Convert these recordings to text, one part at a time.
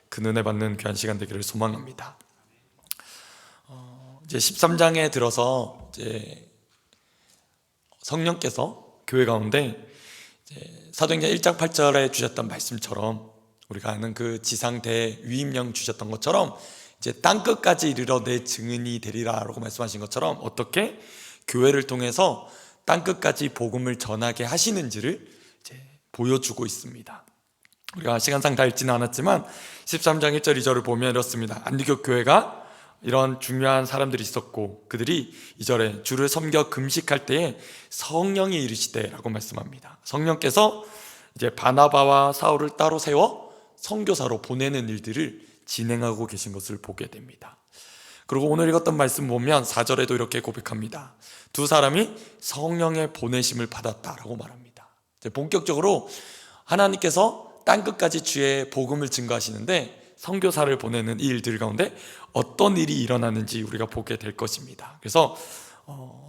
그 은혜 받는 귀한 시간 되기를 소망합니다. 이제 13장에 들어서 이제 성령께서 교회 가운데 이제 사도행전 1장 8절에 주셨던 말씀처럼, 우리가 아는 그 지상 대위임령 주셨던 것처럼 이제 땅끝까지 이르러 내 증인이 되리라라고 말씀하신 것처럼 어떻게 교회를 통해서 땅끝까지 복음을 전하게 하시는지를 이제 보여주고 있습니다. 우리가 시간상 다 읽지는 않았지만 13장 1절 2절을 보면 이렇습니다. 안디옥 교회가 이런 중요한 사람들이 있었고 그들이 2절에 주를 섬겨 금식할 때에 성령이 이르시되 라고 말씀합니다. 성령께서 이제 바나바와 사울을 따로 세워 선교사로 보내는 일들을 진행하고 계신 것을 보게 됩니다. 그리고 오늘 읽었던 말씀 보면 4절에도 이렇게 고백합니다. 두 사람이 성령의 보내심을 받았다라고 말합니다. 이제 본격적으로 하나님께서 땅끝까지 주의 복음을 증거하시는데 선교사를 보내는 이 일들 가운데 어떤 일이 일어나는지 우리가 보게 될 것입니다. 그래서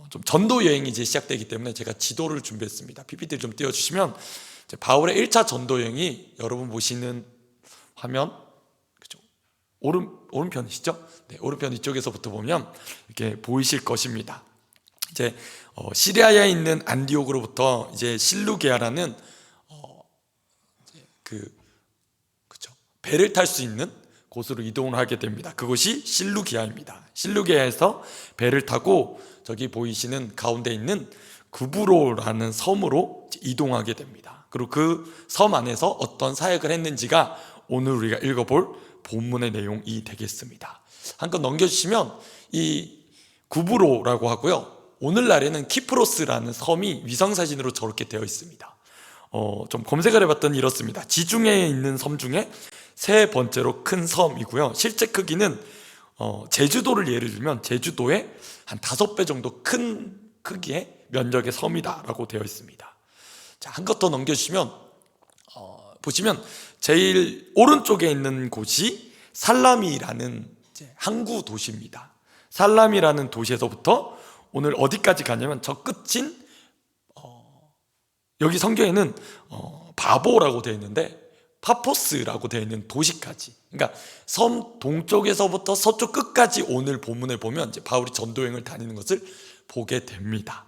좀 전도 여행이 이제 시작되기 때문에 제가 지도를 준비했습니다. PPT 좀 띄워주시면, 바울의 1차 전도 여행이 여러분 보시는 화면, 그죠? 오른편이시죠? 네, 오른편 이쪽에서부터 보면 이렇게 보이실 것입니다. 이제 시리아에 있는 안디옥으로부터 이제 실루게아라는 그죠? 배를 탈 수 있는 곳으로 이동을 하게 됩니다. 그곳이 실루기아입니다. 실루기아에서 배를 타고 저기 보이시는 가운데 있는 구브로라는 섬으로 이동하게 됩니다. 그리고 그 섬 안에서 어떤 사역을 했는지가 오늘 우리가 읽어볼 본문의 내용이 되겠습니다. 한번 넘겨주시면 이 구브로라고 하고요, 오늘날에는 키프로스라는 섬이 위성사진으로 저렇게 되어 있습니다. 좀 검색을 해봤더니 이렇습니다. 지중해에 있는 섬 중에 세 번째로 큰 섬이고요, 실제 크기는 제주도를 예를 들면 제주도의 한 5배 정도 큰 크기의 면적의 섬이다라고 되어 있습니다. 자, 한 것 더 넘겨주시면 보시면 제일 오른쪽에 있는 곳이 살라미라는 항구 도시입니다. 살라미라는 도시에서부터 오늘 어디까지 가냐면 저 끝인 여기 성경에는 바보라고 되어 있는데 파포스라고 되어 있는 도시까지, 그러니까 섬 동쪽에서부터 서쪽 끝까지 오늘 본문에 보면 이제 바울이 전도여행을 다니는 것을 보게 됩니다.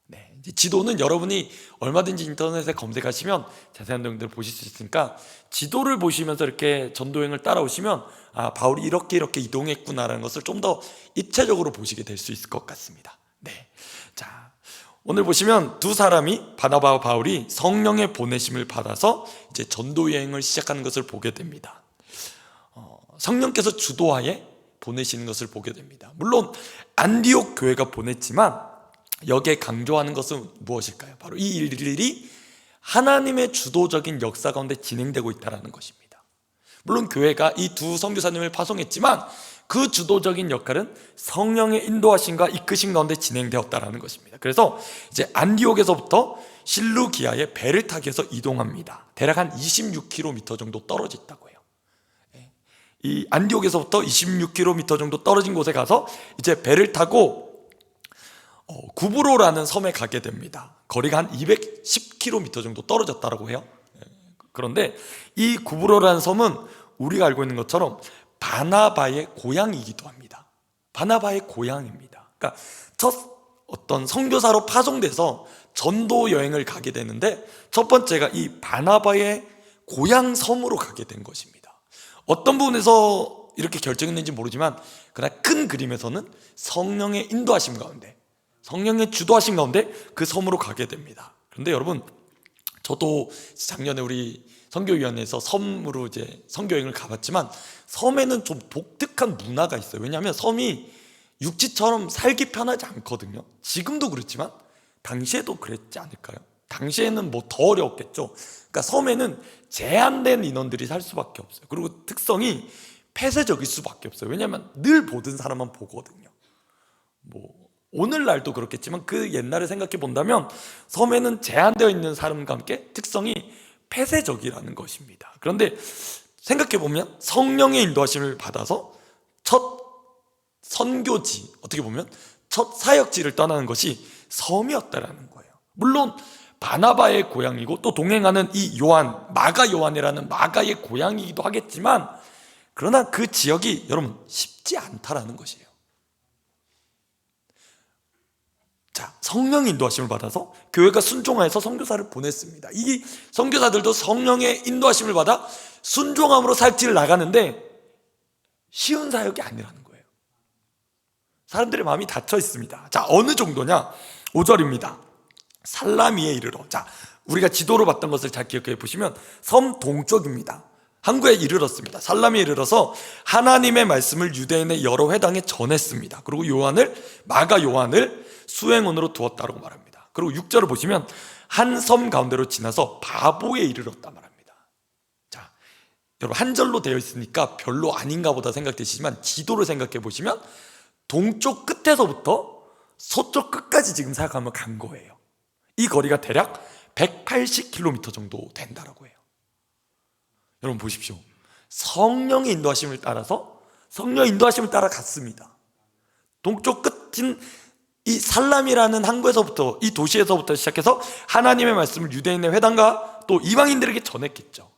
네, 이제 지도는 여러분이 얼마든지 인터넷에 검색하시면 자세한 내용들을 보실 수 있으니까 지도를 보시면서 이렇게 전도여행을 따라오시면 바울이 이렇게 이동했구나라는 것을 좀 더 입체적으로 보시게 될 수 있을 것 같습니다. 네, 자, 오늘 보시면 두 사람이, 바나바와 바울이 성령의 보내심을 받아서 이제 전도 여행을 시작하는 것을 보게 됩니다. 성령께서 주도하에 보내시는 것을 보게 됩니다. 물론 안디옥 교회가 보냈지만 여기에 강조하는 것은 무엇일까요? 바로 이 일들이 하나님의 주도적인 역사 가운데 진행되고 있다는 것입니다. 물론 교회가 이 두 선교사님을 파송했지만 그 주도적인 역할은 성령의 인도하심과 이끄심 가운데 진행되었다는 것입니다. 그래서 이제 안디옥에서부터 실루기아에 배를 타기 위해서 이동합니다. 대략 한 26km 정도 떨어져 있다고 해요. 이 안디옥에서부터 26km 정도 떨어진 곳에 가서 이제 배를 타고 구브로라는 섬에 가게 됩니다. 거리가 한 210km 정도 떨어졌다고 해요. 그런데 이 구브로라는 섬은 우리가 알고 있는 것처럼 바나바의 고향이기도 합니다. 바나바의 고향입니다. 그러니까 첫 어떤 선교사로 파송돼서 전도 여행을 가게 되는데 첫 번째가 이 바나바의 고향 섬으로 가게 된 것입니다. 어떤 부분에서 이렇게 결정했는지 모르지만 그러나 큰 그림에서는 성령의 인도하심 가운데, 성령의 주도하심 가운데 그 섬으로 가게 됩니다. 그런데 여러분, 저도 작년에 우리 선교위원회에서 섬으로 이제 선교여행을 가봤지만 섬에는 좀 독특한 문화가 있어요. 왜냐하면 섬이 육지처럼 살기 편하지 않거든요. 지금도 그렇지만 당시에도 그랬지 않을까요? 당시에는 뭐 더 어려웠겠죠. 그러니까 섬에는 제한된 인원들이 살 수밖에 없어요. 그리고 특성이 폐쇄적일 수밖에 없어요. 왜냐하면 늘 보던 사람만 보거든요. 뭐 오늘날도 그렇겠지만 그 옛날을 생각해 본다면 섬에는 제한되어 있는 사람과 함께 특성이 폐쇄적이라는 것입니다. 그런데 생각해 보면 성령의 인도하심을 받아서 첫 선교지, 어떻게 보면 첫 사역지를 떠나는 것이 섬이었다라는 거예요. 물론 바나바의 고향이고 또 동행하는 이 요한, 마가 요한이라는 마가의 고향이기도 하겠지만, 그러나 그 지역이 여러분 쉽지 않다라는 것이에요. 자, 성령의 인도하심을 받아서 교회가 순종하여서 선교사를 보냈습니다. 이 선교사들도 성령의 인도하심을 받아 순종함으로 사역지를 나가는데 쉬운 사역이 아니라는 거예요. 사람들의 마음이 닫혀 있습니다. 자, 어느 정도냐? 5절입니다. 살라미에 이르러. 자, 우리가 지도로 봤던 것을 잘 기억해 보시면 섬 동쪽입니다. 항구에 이르렀습니다. 살라미에 이르러서 하나님의 말씀을 유대인의 여러 회당에 전했습니다. 그리고 마가 요한을 수행원으로 두었다고 말합니다. 그리고 6절을 보시면 한 섬 가운데로 지나서 바보에 이르렀다 말합니다. 자, 여러분 한 절로 되어 있으니까 별로 아닌가 보다 생각되시지만 지도를 생각해 보시면 동쪽 끝에서부터 서쪽 끝까지 지금 생각하면 간 거예요. 이 거리가 대략 180km 정도 된다라고 해요. 여러분 보십시오. 성령의 인도하심을 따라서 성령의 인도하심을 따라 갔습니다. 동쪽 끝인 이 살람이라는 항구에서부터, 이 도시에서부터 시작해서 하나님의 말씀을 유대인의 회당과 또 이방인들에게 전했겠죠.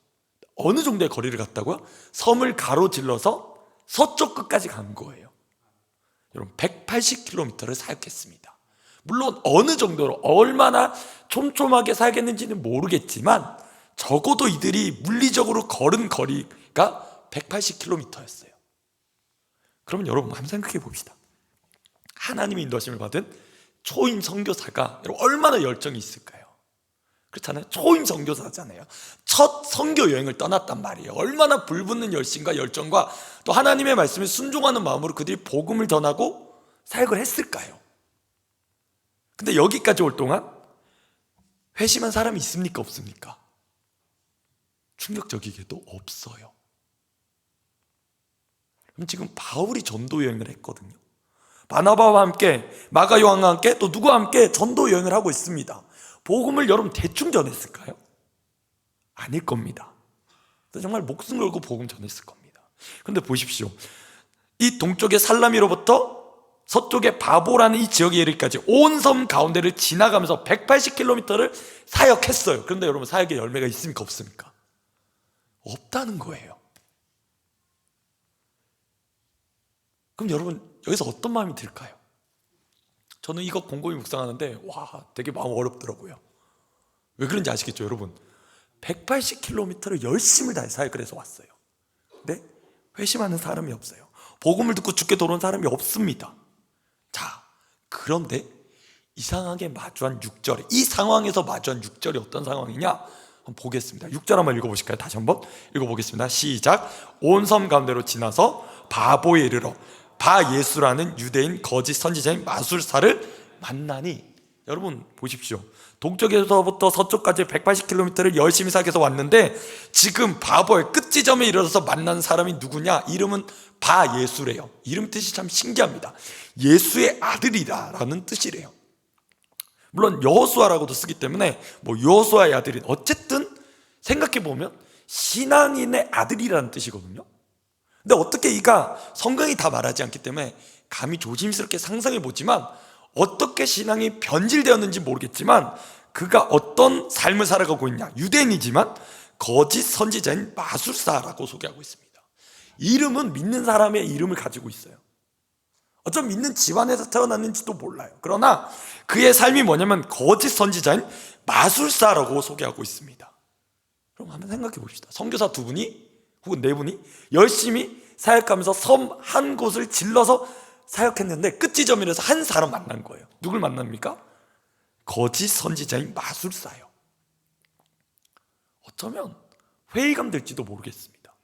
어느 정도의 거리를 갔다고요? 섬을 가로질러서 서쪽 끝까지 간 거예요. 여러분 180km를 사역했습니다. 물론 어느 정도로 얼마나 촘촘하게 사역했는지는 모르겠지만 적어도 이들이 물리적으로 걸은 거리가 180km였어요. 그러면 여러분 한번 생각해 봅시다. 하나님의 인도하심을 받은 초임 선교사가 여러분 얼마나 열정이 있을까요? 그렇잖아요. 초임 선교사잖아요. 첫 선교 여행을 떠났단 말이에요. 얼마나 불붙는 열심과 열정과 또 하나님의 말씀에 순종하는 마음으로 그들이 복음을 전하고 사역을 했을까요? 근데 여기까지 올 동안 회심한 사람이 있습니까? 없습니까? 충격적이게도 없어요. 그럼 지금 바울이 전도 여행을 했거든요. 바나바와 함께, 마가 요한과 함께, 또 누구와 함께 전도 여행을 하고 있습니다. 복음을 여러분 대충 전했을까요? 아닐 겁니다. 정말 목숨 걸고 복음 전했을 겁니다. 그런데 보십시오. 이 동쪽의 살라미로부터 서쪽의 바보라는 이 지역에 이르기까지 온 섬 가운데를 지나가면서 180km를 사역했어요. 그런데 여러분 사역의 열매가 있습니까? 없습니까? 없다는 거예요. 그럼 여러분 여기서 어떤 마음이 들까요? 저는 이거 곰곰이 묵상하는데 와 되게 마음 어렵더라고요. 왜 그런지 아시겠죠 여러분? 180km를 열심을 다해 사역을 해서 왔어요. 근데 회심하는 사람이 없어요. 복음을 듣고 죽게 돌아온 사람이 없습니다. 자, 그런데 이상하게 마주한 6절에, 이 상황에서 마주한 6절이 어떤 상황이냐? 한번 보겠습니다. 6절 한번 읽어보실까요? 다시 한번 읽어보겠습니다. 시작. 온 섬 가운데로 지나서 바보에 이르러 바 예수라는 유대인 거짓 선지자인 마술사를 만나니. 여러분 보십시오. 동쪽에서부터 서쪽까지 180km를 열심히 사역해서 왔는데 지금 바보의 끝지점에 이르러서 만난 사람이 누구냐? 이름은 바 예수래요. 이름 뜻이 참 신기합니다. 예수의 아들이다라는 뜻이래요. 물론 여호수아라고도 쓰기 때문에 뭐 여호수아의 아들인, 어쨌든 생각해보면 신앙인의 아들이라는 뜻이거든요. 근데 어떻게 이가 성경이 다 말하지 않기 때문에 감히 조심스럽게 상상해보지만 어떻게 신앙이 변질되었는지 모르겠지만 그가 어떤 삶을 살아가고 있냐? 유대인이지만 거짓 선지자인 마술사라고 소개하고 있습니다. 이름은 믿는 사람의 이름을 가지고 있어요. 어쩜 믿는 집안에서 태어났는지도 몰라요. 그러나 그의 삶이 뭐냐면 거짓 선지자인 마술사라고 소개하고 있습니다. 그럼 한번 생각해 봅시다. 선교사 두 분이 혹은 네 분이 열심히 사역하면서 섬 한 곳을 질러서 사역했는데 끝지점이라서 한 사람 만난 거예요. 누굴 만납니까? 거짓 선지자인 마술사요. 어쩌면 회의감 될지도 모르겠습니다.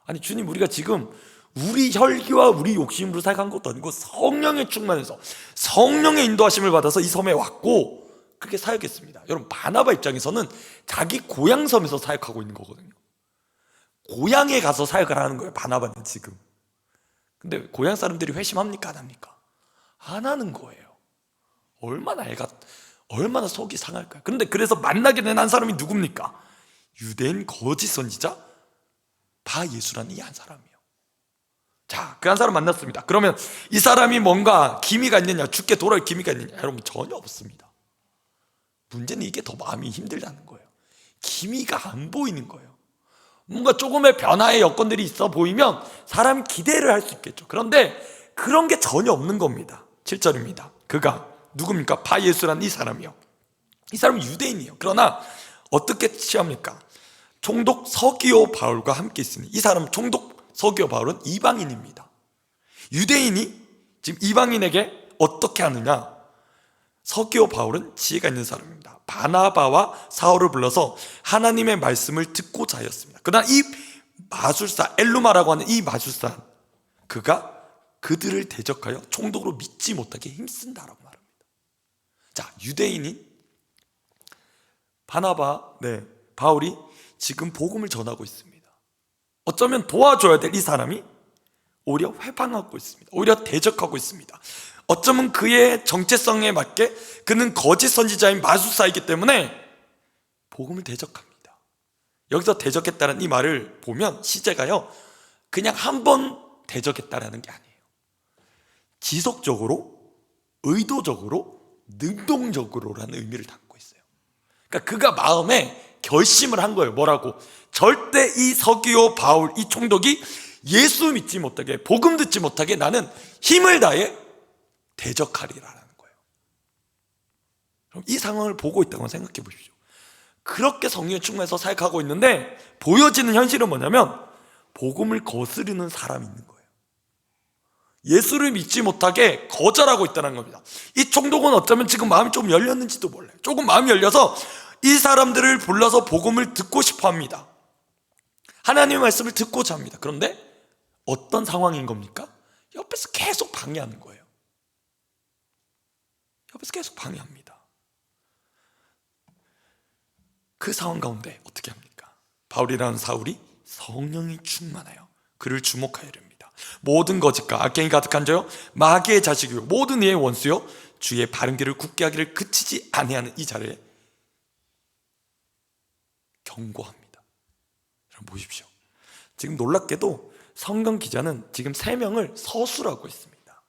아니 주님, 우리가 지금 우리 혈기와 우리 욕심으로 사역한 것도 아니고 성령의 충만해서 성령의 인도하심을 받아서 이 섬에 왔고 그렇게 사역했습니다. 여러분 바나바 입장에서는 자기 고향 섬에서 사역하고 있는 거거든요. 고향에 가서 사역을 하는 거예요, 바나바는 지금. 근데 고향 사람들이 회심합니까? 안 합니까? 안 하는 거예요. 얼마나 속이 상할까요? 그런데 그래서 만나게 된 한 사람이 누굽니까? 유대인 거짓 선지자 바 예수라는 이 한 사람이에요. 자, 그 한 사람 만났습니다. 그러면 이 사람이 뭔가 기미가 있느냐, 죽게 돌아올 기미가 있느냐? 여러분 전혀 없습니다. 문제는 이게 더 마음이 힘들다는 거예요. 기미가 안 보이는 거예요. 뭔가 조금의 변화의 여건들이 있어 보이면 사람이 기대를 할 수 있겠죠. 그런데 그런 게 전혀 없는 겁니다. 7절입니다. 그가 누굽니까? 바예수라는 이 사람이요. 이 사람은 유대인이에요. 그러나 어떻게 취합니까? 총독 서기오 바울과 함께 있으니, 이 사람은 총독 서기오 바울은 이방인입니다. 유대인이 지금 이방인에게 어떻게 하느냐? 서기오 바울은 지혜가 있는 사람입니다. 바나바와 사울을 불러서 하나님의 말씀을 듣고자 하였습니다. 그러나 이 마술사, 엘루마라고 하는 이 마술사, 그가 그들을 대적하여 총독으로 믿지 못하게 힘쓴다라고 말합니다. 자, 유대인인 바나바, 바울이 지금 복음을 전하고 있습니다. 어쩌면 도와줘야 될 이 사람이 오히려 회방하고 있습니다. 오히려 대적하고 있습니다. 어쩌면 그의 정체성에 맞게 그는 거짓 선지자인 마술사이기 때문에 복음을 대적합니다. 여기서 대적했다는 이 말을 보면 시제가요, 그냥 한 번 대적했다라는 게 아니에요. 지속적으로, 의도적으로, 능동적으로라는 의미를 담고 있어요. 그러니까 그가 마음에 결심을 한 거예요. 뭐라고? 절대 이 서기오 바울, 이 총독이 예수 믿지 못하게, 복음 듣지 못하게 나는 힘을 다해 대적하리라는 거예요. 그럼 이 상황을 보고 있다고 생각해 보십시오. 그렇게 성령에 충만해서 사역하고 있는데 보여지는 현실은 뭐냐면 복음을 거스르는 사람이 있는 거예요. 예수를 믿지 못하게 거절하고 있다는 겁니다. 이 총독은 어쩌면 지금 마음이 좀 열렸는지도 몰라요. 조금 마음이 열려서 이 사람들을 불러서 복음을 듣고 싶어 합니다. 하나님의 말씀을 듣고자 합니다. 그런데 어떤 상황인 겁니까? 옆에서 계속 방해하는 거예요. 옆에서 계속 방해합니다. 그 상황 가운데 어떻게 합니까? 바울이라는 사울이 성령이 충만하여 그를 주목하여 이릅니다. 모든 거짓과 악행이 가득한 자요, 마귀의 자식이요, 모든 이의 원수요, 주의 바른 길을 굳게 하기를 그치지 아니하는 이 자를 경고합니다. 여러분 보십시오. 지금 놀랍게도 성경 기자는 지금 3명을 서수라고 했습니다.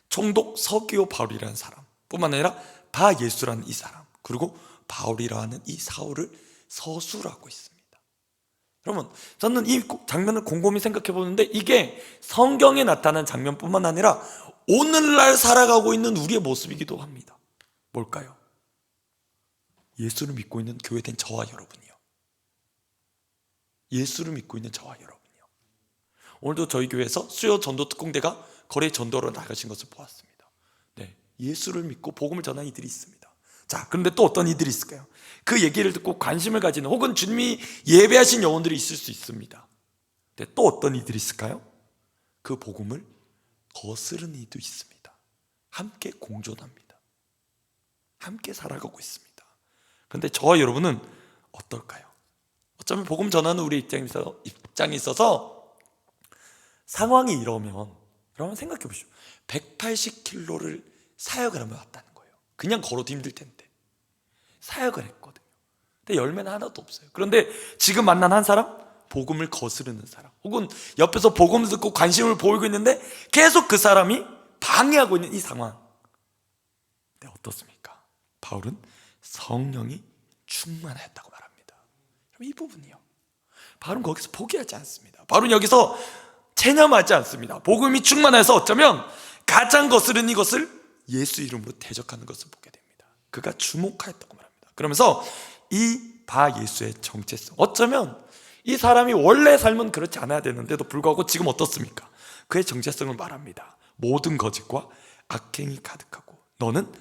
총독 서기오 바울이라는 사람 뿐만 아니라 바예수라는 이 사람, 그리고 바울이라는 이 사울을 서수라고 했습니다. 여러분, 저는 이 장면을 곰곰이 생각해 보는데 이게 성경에 나타난 장면뿐만 아니라 오늘날 살아가고 있는 우리의 모습이기도 합니다. 뭘까요? 예수를 믿고 있는 교회된 저와 여러분이요. 예수를 믿고 있는 저와 여러분이요. 오늘도 저희 교회에서 수요 전도 특공대가 거리에 전도로 나가신 것을 보았습니다. 예수를 믿고 복음을 전하는 이들이 있습니다. 자, 그런데 또 어떤 이들이 있을까요? 그 얘기를 듣고 관심을 가지는, 혹은 주님이 예배하신 영혼들이 있을 수 있습니다. 근데 또 어떤 이들이 있을까요? 그 복음을 거스르는 이도 있습니다. 함께 공존합니다. 함께 살아가고 있습니다. 그런데 저와 여러분은 어떨까요? 어쩌면 복음 전하는 우리 입장에 있어서 상황이 이러면 생각해 보시죠. 180km를 사역을 하며 왔다는 거예요. 그냥 걸어도 힘들 텐데 사역을 했거든요. 근데 열매는 하나도 없어요. 그런데 지금 만난 한 사람, 복음을 거스르는 사람, 혹은 옆에서 복음 듣고 관심을 보이고 있는데 계속 그 사람이 방해하고 있는 이 상황. 근데 어떻습니까? 바울은 성령이 충만하였다고 말합니다. 이 부분이요. 바울은 거기서 포기하지 않습니다. 바울은 여기서 체념하지 않습니다. 복음이 충만해서 어쩌면 가장 거스른 이것을 예수 이름으로 대적하는 것을 보게 됩니다. 그가 주목하였다고 말합니다. 그러면서 이 바예수의 정체성, 어쩌면 이 사람이 원래 삶은 그렇지 않아야 되는데도 불구하고 지금 어떻습니까? 그의 정체성을 말합니다. 모든 거짓과 악행이 가득하고 너는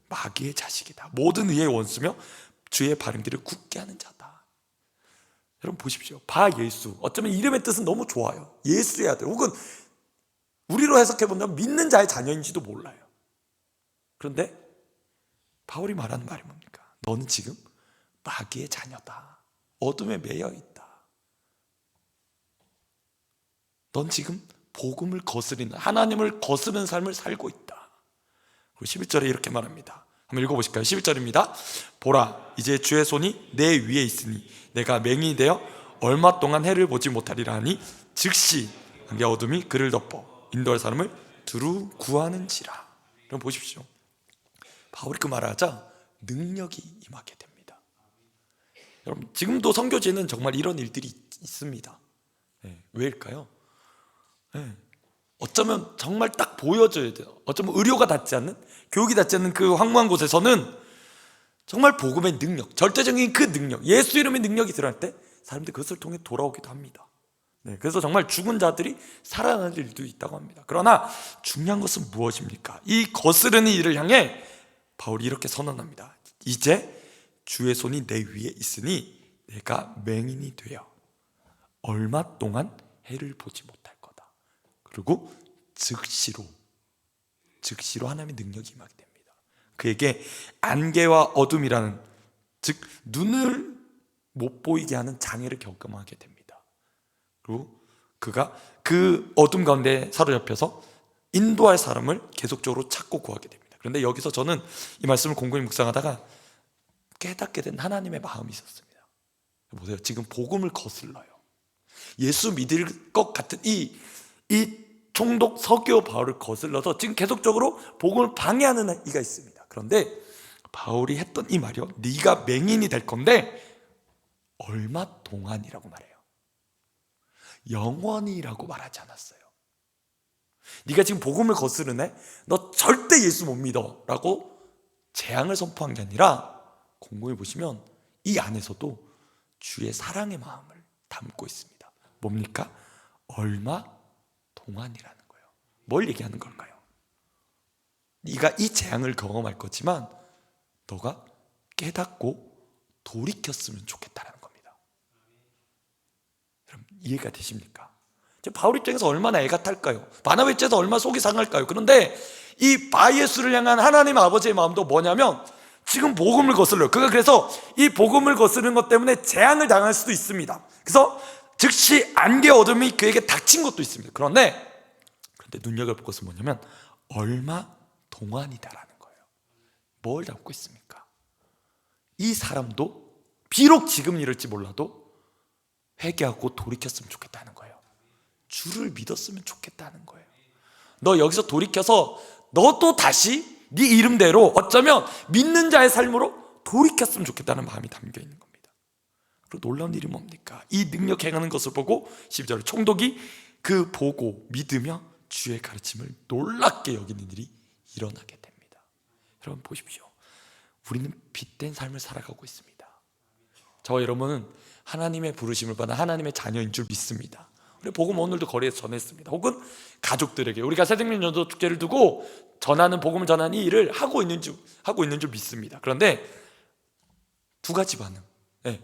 마귀의 자식이다. 모든 의의 원수며 주의 바른 길을 굳게 하는 자다. 여러분 보십시오. 바예수, 어쩌면 이름의 뜻은 너무 좋아요. 예수의 아들, 혹은 우리로 해석해본다면 믿는 자의 자녀인지도 몰라요. 그런데 바울이 말하는 말이 뭡니까? 너는 지금 마귀의 자녀다. 어둠에 매여 있다. 넌 지금 복음을 거스리는, 하나님을 거스르는 삶을 살고 있다. 그리고 11절에 이렇게 말합니다. 한번 읽어보실까요? 11절입니다. 보라, 이제 주의 손이 내 위에 있으니 내가 맹인이 되어 얼마 동안 해를 보지 못하리라 하니 즉시 내 어둠이 그를 덮어 인도할 사람을 두루 구하는지라. 그럼 보십시오. 바울이 그 말을 하자 능력이 임하게 됩니다. 여러분, 지금도 선교지에는 정말 이런 일들이 있습니다. 왜일까요? 어쩌면 정말 딱 보여줘야 돼요. 어쩌면 의료가 닿지 않는, 교육이 닿지 않는 그 황무한 곳에서는 정말 복음의 능력, 절대적인 그 능력, 예수 이름의 능력이 드러날 때 사람들이 그것을 통해 돌아오기도 합니다. 그래서 정말 죽은 자들이 살아나는 일도 있다고 합니다. 그러나 중요한 것은 무엇입니까? 이 거스르는 일을 향해 바울이 이렇게 선언합니다. 이제 주의 손이 내 위에 있으니 내가 맹인이 되어 얼마 동안 해를 보지 못할 거다. 그리고 즉시로 하나님의 능력이 임하게 됩니다. 그에게 안개와 어둠이라는, 즉 눈을 못 보이게 하는 장애를 경험하게 됩니다. 그리고 그가 그 어둠 가운데 사로잡혀서 인도할 사람을 계속적으로 찾고 구하게 됩니다. 그런데 여기서 저는 이 말씀을 곰곰이 묵상하다가 깨닫게 된 하나님의 마음이 있었습니다. 보세요, 지금 복음을 거슬러요. 예수 믿을 것 같은 이 총독 서기오 바울을 거슬러서 지금 계속적으로 복음을 방해하는 이가 있습니다. 그런데 바울이 했던 이 말이요, 네가 맹인이 될 건데 얼마 동안이라고 말해요. 영원히라고 말하지 않았어요. 네가 지금 복음을 거스르네, 너 절대 예수 못 믿어 라고 재앙을 선포한 게 아니라, 곰곰이 보시면 이 안에서도 주의 사랑의 마음을 담고 있습니다. 뭡니까? 얼마 동안이라는 거예요. 뭘 얘기하는 걸까요? 네가 이 재앙을 경험할 거지만 너가 깨닫고 돌이켰으면 좋겠다는 겁니다. 여러분, 이해가 되십니까? 바울 입장에서 얼마나 애가 탈까요? 바나바 입장에서 얼마나 속이 상할까요? 그런데 이 바예수를 향한 하나님 아버지의 마음도 뭐냐면 지금 복음을 거슬러요. 그가 그래서 이 복음을 거스르는 것 때문에 재앙을 당할 수도 있습니다. 그래서 즉시 안개 어둠이 그에게 닥친 것도 있습니다. 그런데 눈여겨볼 것은 뭐냐면 얼마 동안이다라는 거예요. 뭘 담고 있습니까? 이 사람도 비록 지금 이럴지 몰라도 회개하고 돌이켰으면 좋겠다는 거예요. 주를 믿었으면 좋겠다는 거예요. 너 여기서 돌이켜서 너도 다시 네 이름대로 어쩌면 믿는 자의 삶으로 돌이켰으면 좋겠다는 마음이 담겨 있는 겁니다. 그리고 놀라운 일이 뭡니까? 이 능력 행하는 것을 보고 12절 총독이 그 보고 믿으며 주의 가르침을 놀랍게 여기는 일이 일어나게 됩니다. 여러분 보십시오. 우리는 빛된 삶을 살아가고 있습니다. 저와 여러분은 하나님의 부르심을 받아 하나님의 자녀인 줄 믿습니다. 우리 복음 오늘도 거리에서 전했습니다. 혹은 가족들에게 우리가 새생명 전도 축제를 두고 전하는, 복음을 전하는 이 일을 하고 있는 줄 믿습니다. 그런데 두 가지 반응,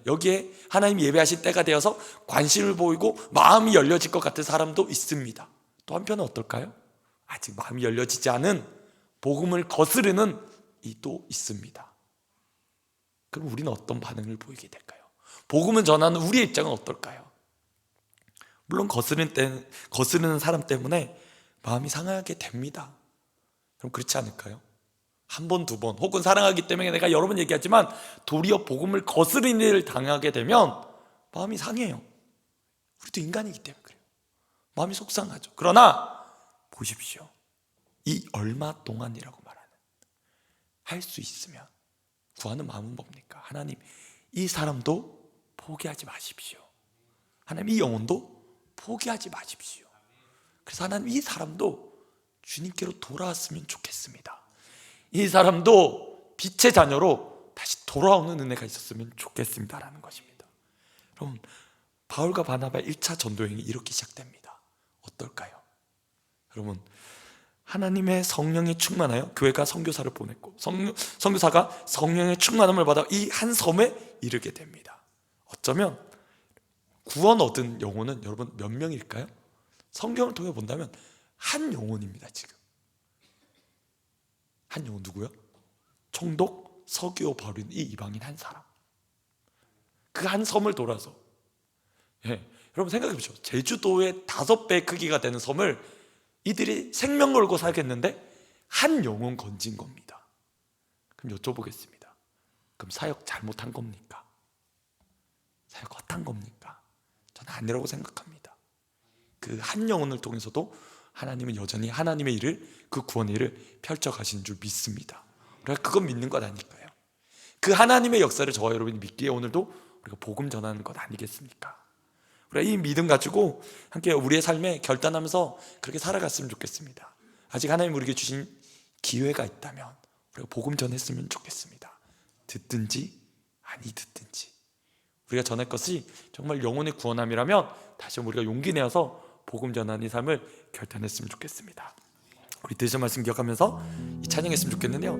여기에 하나님 예배하신 때가 되어서 관심을 보이고 마음이 열려질 것 같은 사람도 있습니다. 또 한편은 어떨까요? 아직 마음이 열려지지 않은, 복음을 거스르는 이도 있습니다. 그럼 우리는 어떤 반응을 보이게 될까요? 복음을 전하는 우리의 입장은 어떨까요? 물론 거스르는 사람 때문에 마음이 상하게 됩니다. 그럼 그렇지 않을까요? 한 번, 두 번, 혹은 사랑하기 때문에 내가 여러 번 얘기하지만 도리어 복음을 거스르는 일을 당하게 되면 마음이 상해요. 우리도 인간이기 때문에 그래요. 마음이 속상하죠. 그러나 보십시오. 이 얼마 동안이라고 말하는, 할 수 있으면 구하는 마음은 뭡니까? 하나님, 이 사람도 포기하지 마십시오. 하나님, 이 영혼도 포기하지 마십시오. 그래서 하나님, 이 사람도 주님께로 돌아왔으면 좋겠습니다. 이 사람도 빛의 자녀로 다시 돌아오는 은혜가 있었으면 좋겠습니다라는 것입니다. 여러분, 바울과 바나바의 1차 전도행이 이렇게 시작됩니다. 어떨까요? 여러분, 하나님의 성령에 충만하여 교회가 선교사를 보냈고 선교사가 성령의 충만함을 받아 이 한 섬에 이르게 됩니다. 어쩌면 구원 얻은 영혼은 여러분 몇 명일까요? 성경을 통해 본다면 한 영혼입니다. 지금 한 영혼, 누구요? 총독 서기오 바울인 이 이방인 한 사람, 그 한 섬을 돌아서, 여러분 생각해 보십시오. 제주도의 5배 크기가 되는 섬을 이들이 생명 걸고 살겠는데 한 영혼 건진 겁니다. 그럼 여쭤보겠습니다. 그럼 사역 잘못한 겁니까? 사역 헛한 겁니까? 저는 아니라고 생각합니다. 그 한 영혼을 통해서도 하나님은 여전히 하나님의 일을, 그 구원의 일을 펼쳐가시는 줄 믿습니다. 우리가 그건 믿는 것 아닐까요? 그 하나님의 역사를 저와 여러분이 믿기에 오늘도 우리가 복음 전하는 것 아니겠습니까? 우리가 이 믿음 가지고 함께 우리의 삶에 결단하면서 그렇게 살아갔으면 좋겠습니다. 아직 하나님 우리에게 주신 기회가 있다면 우리가 복음 전했으면 좋겠습니다. 듣든지 아니 듣든지 우리가 전할 것이 정말 영혼의 구원함이라면 다시 한번 우리가 용기 내어서 복음 전하는 이 삶을 결단했으면 좋겠습니다. 우리 드신 말씀 기억하면서 이 찬양했으면 좋겠는데요,